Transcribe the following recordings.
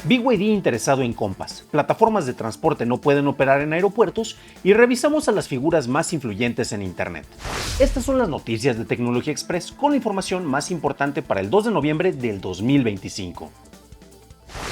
BYD interesado en Compass, plataformas de transporte no pueden operar en aeropuertos y revisamos a las figuras más influyentes en Internet. Estas son las noticias de Tecnología Express con la información más importante para el 2 de noviembre del 2025.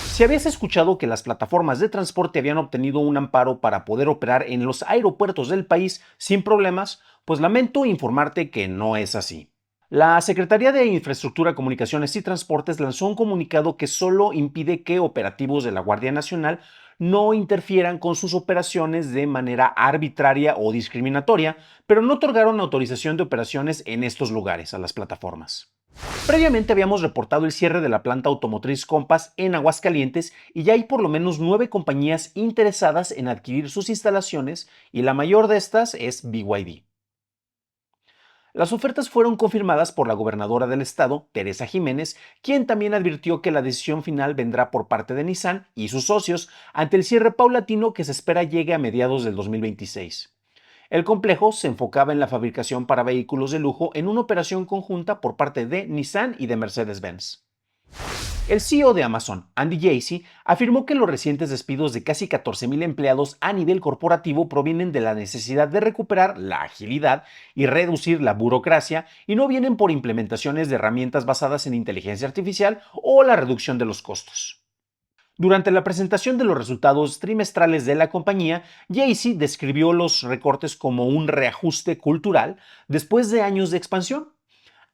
Si habías escuchado que las plataformas de transporte habían obtenido un amparo para poder operar en los aeropuertos del país sin problemas, pues lamento informarte que no es así. La Secretaría de Infraestructura, Comunicaciones y Transportes lanzó un comunicado que solo impide que operativos de la Guardia Nacional no interfieran con sus operaciones de manera arbitraria o discriminatoria, pero no otorgaron autorización de operaciones en estos lugares a las plataformas. Previamente habíamos reportado el cierre de la planta automotriz Compass en Aguascalientes y ya hay por lo menos 9 compañías interesadas en adquirir sus instalaciones y la mayor de estas es BYD. Las ofertas fueron confirmadas por la gobernadora del estado, Teresa Jiménez, quien también advirtió que la decisión final vendrá por parte de Nissan y sus socios ante el cierre paulatino que se espera llegue a mediados del 2026. El complejo se enfocaba en la fabricación para vehículos de lujo en una operación conjunta por parte de Nissan y de Mercedes-Benz. El CEO de Amazon, Andy Jassy, afirmó que los recientes despidos de casi 14,000 empleados a nivel corporativo provienen de la necesidad de recuperar la agilidad y reducir la burocracia y no vienen por implementaciones de herramientas basadas en inteligencia artificial o la reducción de los costos. Durante la presentación de los resultados trimestrales de la compañía, Jassy describió los recortes como un reajuste cultural después de años de expansión.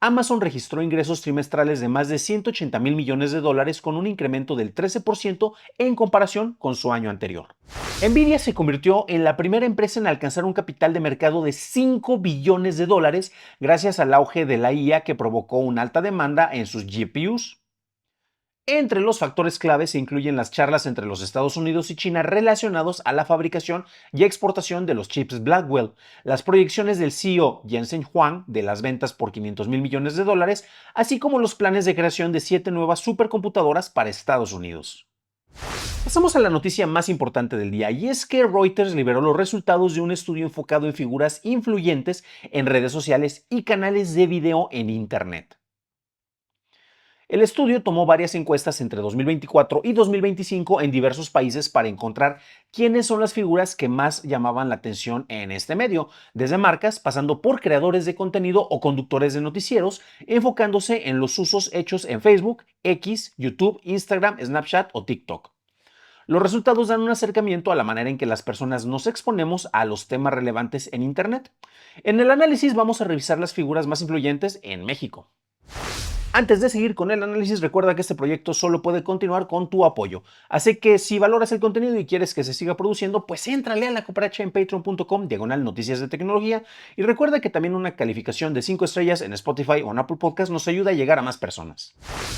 Amazon registró ingresos trimestrales de más de 180 mil millones de dólares con un incremento del 13% en comparación con su año anterior. Nvidia se convirtió en la primera empresa en alcanzar un capital de mercado de 5 billones de dólares gracias al auge de la IA que provocó una alta demanda en sus GPUs. Entre los factores clave se incluyen las charlas entre los Estados Unidos y China relacionados a la fabricación y exportación de los chips Blackwell, las proyecciones del CEO Jensen Huang de las ventas por 500,000 millones de dólares, así como los planes de creación de 7 nuevas supercomputadoras para Estados Unidos. Pasamos a la noticia más importante del día, y es que Reuters liberó los resultados de un estudio enfocado en figuras influyentes en redes sociales y canales de video en Internet. El estudio tomó varias encuestas entre 2024 y 2025 en diversos países para encontrar quiénes son las figuras que más llamaban la atención en este medio, desde marcas, pasando por creadores de contenido o conductores de noticieros, enfocándose en los usos hechos en Facebook, X, YouTube, Instagram, Snapchat o TikTok. Los resultados dan un acercamiento a la manera en que las personas nos exponemos a los temas relevantes en Internet. En el análisis vamos a revisar las figuras más influyentes en México. Antes de seguir con el análisis, recuerda que este proyecto solo puede continuar con tu apoyo. Así que si valoras el contenido y quieres que se siga produciendo, pues éntrale a la cooperacha en patreon.com/noticias de tecnología. Y recuerda que también una calificación de 5 estrellas en Spotify o en Apple Podcast nos ayuda a llegar a más personas.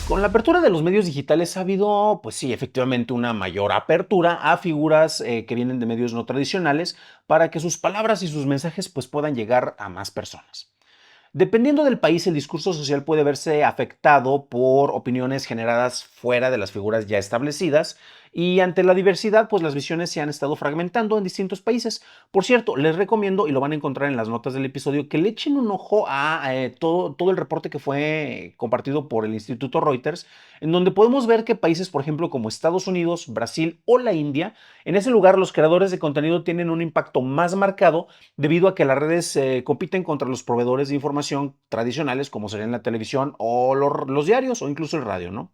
Con la apertura de los medios digitales ha habido, pues sí, efectivamente una mayor apertura a figuras que vienen de medios no tradicionales para que sus palabras y sus mensajes pues puedan llegar a más personas. Dependiendo del país, el discurso social puede verse afectado por opiniones generadas fuera de las figuras ya establecidas y ante la diversidad, pues las visiones se han estado fragmentando en distintos países. Por cierto, les recomiendo, y lo van a encontrar en las notas del episodio, que le echen un ojo a todo el reporte que fue compartido por el Instituto Reuters, en donde podemos ver que países, por ejemplo, como Estados Unidos, Brasil o la India, en ese lugar los creadores de contenido tienen un impacto más marcado debido a que las redes compiten contra los proveedores de información tradicionales como serían la televisión o los diarios o incluso el radio, ¿no?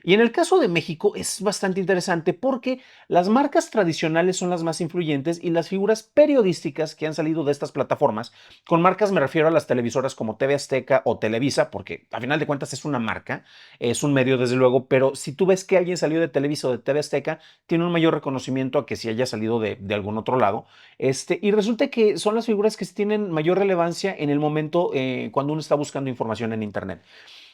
Y en el caso de México es bastante interesante porque las marcas tradicionales son las más influyentes y las figuras periodísticas que han salido de estas plataformas, con marcas me refiero a las televisoras como TV Azteca o Televisa, porque a final de cuentas es una marca, es un medio desde luego, pero si tú ves que alguien salió de Televisa o de TV Azteca, tiene un mayor reconocimiento a que si haya salido de algún otro lado. Y resulta que son las figuras que tienen mayor relevancia en el momento cuando uno está buscando información en Internet.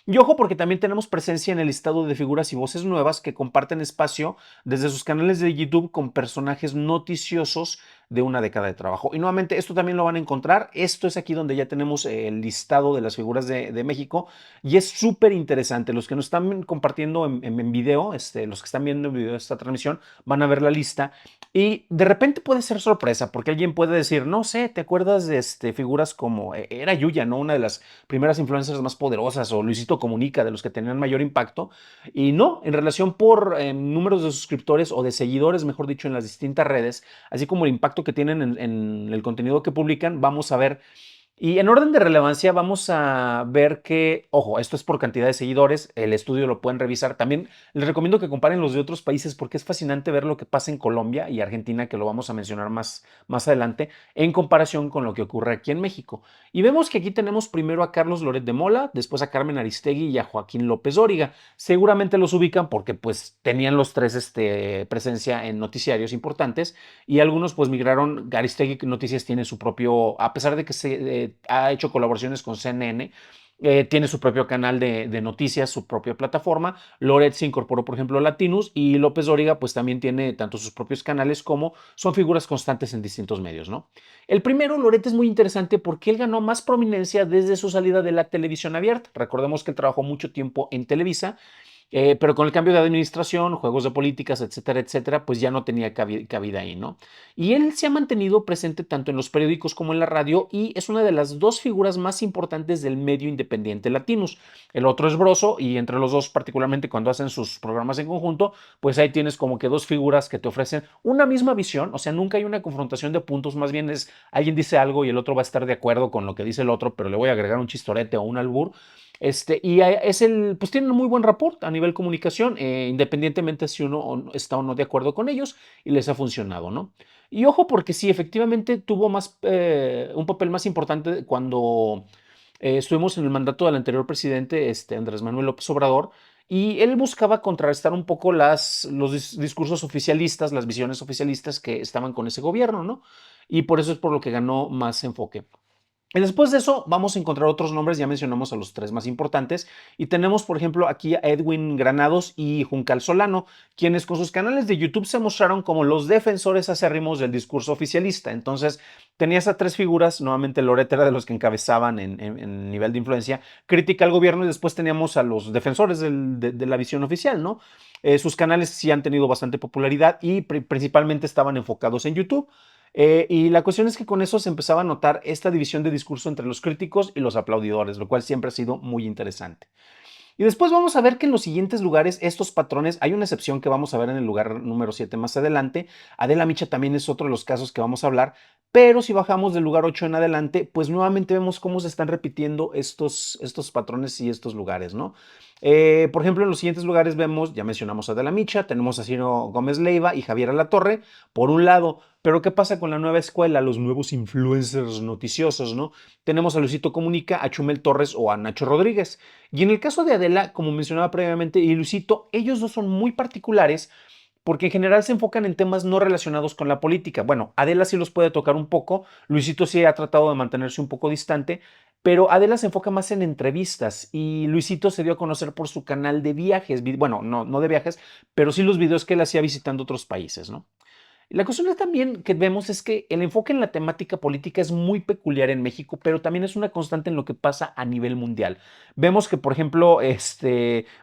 Y ojo porque también tenemos presencia en el listado de figuras y voces nuevas que comparten espacio desde sus canales de YouTube con personajes noticiosos de una década de trabajo. Y nuevamente, esto también lo van a encontrar. Esto es aquí donde ya tenemos el listado de las figuras de México y es súper interesante. Los que nos están compartiendo en video, los que están viendo en video esta transmisión, van a ver la lista y de repente puede ser sorpresa porque alguien puede decir, no sé, ¿te acuerdas de figuras como era Yuya, ¿no? Una de las primeras influencers más poderosas o Luisito Comunica, de los que tenían mayor impacto. Y no, en relación por números de suscriptores o de seguidores, mejor dicho, en las distintas redes, así como el impacto que tienen en el contenido que publican, vamos a ver y en orden de relevancia vamos a ver que, ojo, esto es por cantidad de seguidores, el estudio lo pueden revisar. También les recomiendo que comparen los de otros países porque es fascinante ver lo que pasa en Colombia y Argentina, que lo vamos a mencionar más adelante, en comparación con lo que ocurre aquí en México. Y vemos que aquí tenemos primero a Carlos Loret de Mola, después a Carmen Aristegui y a Joaquín López Dóriga. Seguramente los ubican porque pues tenían los tres presencia en noticiarios importantes y algunos pues migraron. Aristegui Noticias tiene su propio, a pesar de que se ha hecho colaboraciones con CNN, tiene su propio canal de noticias, su propia plataforma. Loret se incorporó, por ejemplo, a Latinus y López Dóriga pues también tiene tanto sus propios canales como son figuras constantes en distintos medios, ¿no? El primero, Loret, es muy interesante porque él ganó más prominencia desde su salida de la televisión abierta. Recordemos que él trabajó mucho tiempo en Televisa pero con el cambio de administración, juegos de políticas, etcétera, pues ya no tenía cabida ahí, ¿no? Y él se ha mantenido presente tanto en los periódicos como en la radio y es una de las dos figuras más importantes del medio independiente Latinus. El otro es Broso y entre los dos, particularmente cuando hacen sus programas en conjunto, pues ahí tienes como que dos figuras que te ofrecen una misma visión, o sea, nunca hay una confrontación de puntos, más bien es alguien dice algo y el otro va a estar de acuerdo con lo que dice el otro, pero le voy a agregar un chistorete o un albur. Pues tienen muy buen rapport a nivel comunicación, independientemente si uno está o no de acuerdo con ellos y les ha funcionado, ¿no? Y ojo, porque sí, efectivamente tuvo un papel más importante cuando estuvimos en el mandato del anterior presidente, Andrés Manuel López Obrador, y él buscaba contrarrestar un poco los discursos oficialistas, las visiones oficialistas que estaban con ese gobierno, ¿no? Y por eso es por lo que ganó más enfoque. Y después de eso vamos a encontrar otros nombres, ya mencionamos a los tres más importantes, y tenemos por ejemplo aquí a Edwin Granados y Juncal Solano, quienes con sus canales de YouTube se mostraron como los defensores acérrimos del discurso oficialista. Entonces tenías a tres figuras, nuevamente Loret era de los que encabezaban en nivel de influencia, crítica al gobierno, y después teníamos a los defensores de la visión oficial, ¿no? Sus canales sí han tenido bastante popularidad y principalmente estaban enfocados en YouTube. Y la cuestión es que con eso se empezaba a notar esta división de discurso entre los críticos y los aplaudidores, lo cual siempre ha sido muy interesante. Y después vamos a ver que en los siguientes lugares estos patrones, hay una excepción que vamos a ver en el lugar número 7 más adelante. Adela Micha también es otro de los casos que vamos a hablar, pero si bajamos del lugar 8 en adelante, pues nuevamente vemos cómo se están repitiendo estos patrones y estos lugares, ¿no? Por ejemplo, en los siguientes lugares vemos, ya mencionamos a Adela Micha, tenemos a Ciro Gómez Leiva y Javier Alatorre, por un lado, pero ¿qué pasa con la nueva escuela, los nuevos influencers noticiosos, ¿no? Tenemos a Luisito Comunica, a Chumel Torres o a Nacho Rodríguez. Y en el caso de Adela, como mencionaba previamente, y Luisito, ellos dos son muy particulares porque en general se enfocan en temas no relacionados con la política. Bueno, Adela sí los puede tocar un poco, Luisito sí ha tratado de mantenerse un poco distante, pero Adela se enfoca más en entrevistas y Luisito se dio a conocer por su canal de viajes, bueno, no de viajes, pero sí los videos que él hacía visitando otros países, ¿no? La cuestión es también que vemos es que el enfoque en la temática política es muy peculiar en México, pero también es una constante en lo que pasa a nivel mundial. Vemos que, por ejemplo,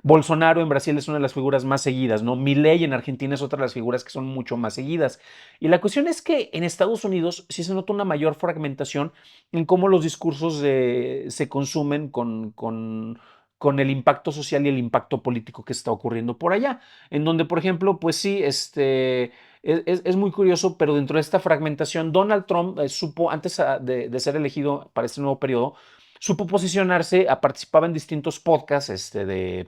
Bolsonaro en Brasil es una de las figuras más seguidas, ¿no? Milei en Argentina es otra de las figuras que son mucho más seguidas. Y la cuestión es que en Estados Unidos sí se nota una mayor fragmentación en cómo los discursos se consumen con el impacto social y el impacto político que está ocurriendo por allá. En donde, por ejemplo, pues sí, es muy curioso, pero dentro de esta fragmentación, Donald Trump supo, antes de ser elegido para este nuevo periodo, supo posicionarse, participaba en distintos podcasts,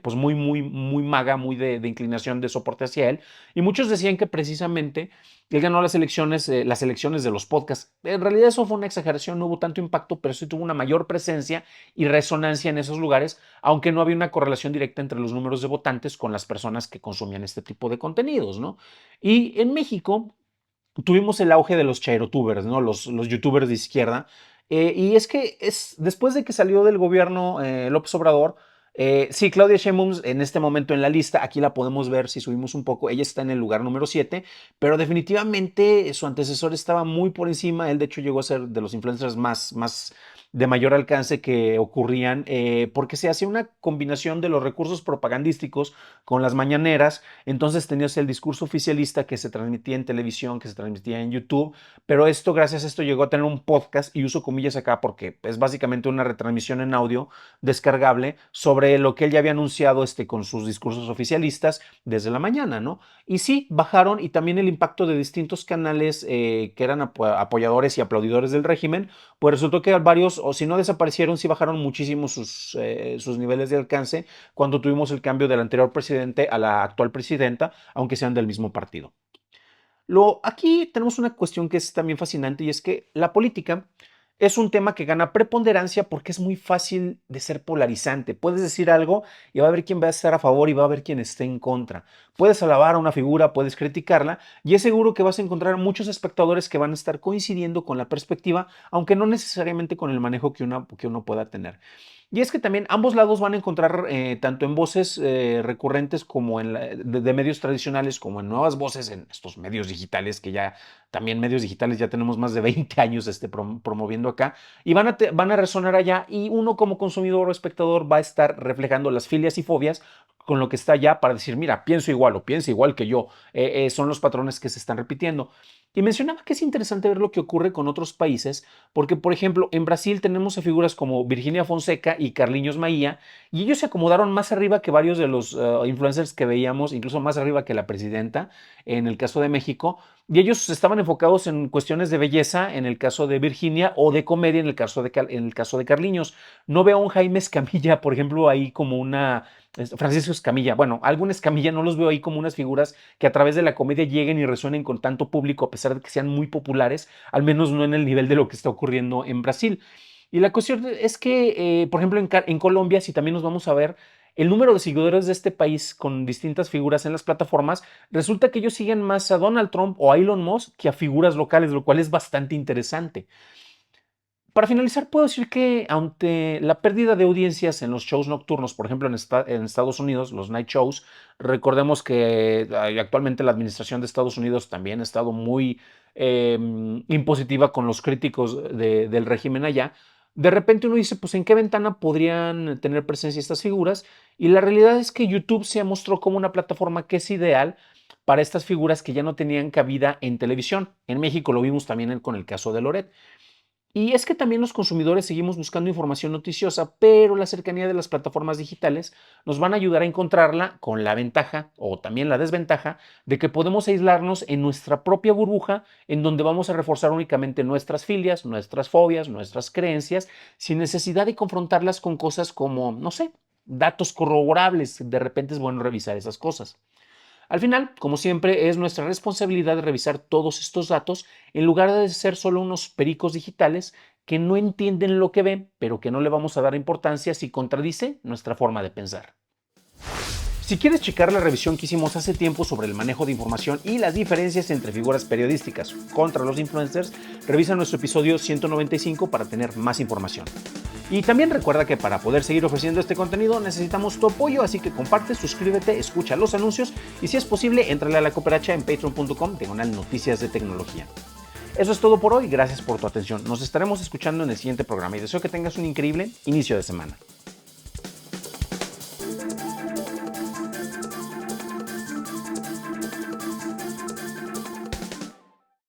pues muy maga, muy de inclinación de soporte hacia él, y muchos decían que precisamente él ganó las elecciones de los podcasts. En realidad eso fue una exageración, no hubo tanto impacto, pero sí tuvo una mayor presencia y resonancia en esos lugares, aunque no había una correlación directa entre los números de votantes con las personas que consumían este tipo de contenidos, ¿no? Y en México tuvimos el auge de los chairotubers, ¿no? Los youtubers de izquierda. Y es que después de que salió del gobierno López Obrador, Sí, Claudia Sheinbaum en este momento en la lista, aquí la podemos ver si subimos un poco, ella está en el lugar número 7, pero definitivamente su antecesor estaba muy por encima, él de hecho llegó a ser de los influencers más de mayor alcance que ocurrían, porque se hacía una combinación de los recursos propagandísticos con las mañaneras, entonces tenías el discurso oficialista que se transmitía en televisión, que se transmitía en YouTube, pero esto, gracias a esto, llegó a tener un podcast, y uso comillas acá porque es básicamente una retransmisión en audio descargable sobre lo que él ya había anunciado con sus discursos oficialistas desde la mañana, ¿no? Y sí, bajaron, y también el impacto de distintos canales que eran apoyadores y aplaudidores del régimen, pues resultó que varios, o si no desaparecieron, sí bajaron muchísimo sus niveles de alcance cuando tuvimos el cambio del anterior presidente a la actual presidenta, aunque sean del mismo partido. Aquí tenemos una cuestión que es también fascinante, y es que la política es un tema que gana preponderancia porque es muy fácil de ser polarizante. Puedes decir algo y va a haber quien va a estar a favor y va a haber quien esté en contra. Puedes alabar a una figura, puedes criticarla, y es seguro que vas a encontrar muchos espectadores que van a estar coincidiendo con la perspectiva, aunque no necesariamente con el manejo que uno pueda tener. Y es que también ambos lados van a encontrar, tanto en voces recurrentes como de medios tradicionales, como en nuevas voces en estos medios digitales, que ya también medios digitales ya tenemos más de 20 años promoviendo acá, y van a resonar allá, y uno como consumidor o espectador va a estar reflejando las filias y fobias con lo que está allá para decir, mira, pienso igual o piensa igual que yo. Son los patrones que se están repitiendo. Y mencionaba que es interesante ver lo que ocurre con otros países, porque, por ejemplo, en Brasil tenemos a figuras como Virginia Fonseca y Carlinhos Maia, y ellos se acomodaron más arriba que varios de los influencers que veíamos, incluso más arriba que la presidenta, en el caso de México, y ellos estaban enfocados en cuestiones de belleza, en el caso de Virginia, o de comedia, en el caso de Carlinhos. No veo a un Jaime Escamilla, por ejemplo, ahí como Francisco Escamilla, bueno, algún Escamilla, no los veo ahí como unas figuras que a través de la comedia lleguen y resuenen con tanto público, a pesar de que sean muy populares, al menos no en el nivel de lo que está ocurriendo en Brasil. Y la cuestión es que, por ejemplo, en Colombia, si también nos vamos a ver el número de seguidores de este país con distintas figuras en las plataformas, resulta que ellos siguen más a Donald Trump o a Elon Musk que a figuras locales, lo cual es bastante interesante. Para finalizar, puedo decir que ante la pérdida de audiencias en los shows nocturnos, por ejemplo en Estados Unidos, los night shows, recordemos que actualmente la administración de Estados Unidos también ha estado muy impositiva con los críticos del régimen allá. De repente uno dice, pues ¿en qué ventana podrían tener presencia estas figuras? Y la realidad es que YouTube se mostró como una plataforma que es ideal para estas figuras que ya no tenían cabida en televisión. En México lo vimos también con el caso de Loret. Y es que también los consumidores seguimos buscando información noticiosa, pero la cercanía de las plataformas digitales nos van a ayudar a encontrarla, con la ventaja o también la desventaja de que podemos aislarnos en nuestra propia burbuja, en donde vamos a reforzar únicamente nuestras filias, nuestras fobias, nuestras creencias, sin necesidad de confrontarlas con cosas como, no sé, datos corroborables. De repente es bueno revisar esas cosas. Al final, como siempre, es nuestra responsabilidad revisar todos estos datos en lugar de ser solo unos pericos digitales que no entienden lo que ven, pero que no le vamos a dar importancia si contradice nuestra forma de pensar. Si quieres checar la revisión que hicimos hace tiempo sobre el manejo de información y las diferencias entre figuras periodísticas contra los influencers, revisa nuestro episodio 195 para tener más información. Y también recuerda que para poder seguir ofreciendo este contenido necesitamos tu apoyo, así que comparte, suscríbete, escucha los anuncios y, si es posible, éntrale a la cooperacha en patreon.com/noticias de tecnología. Eso es todo por hoy, gracias por tu atención. Nos estaremos escuchando en el siguiente programa y deseo que tengas un increíble inicio de semana.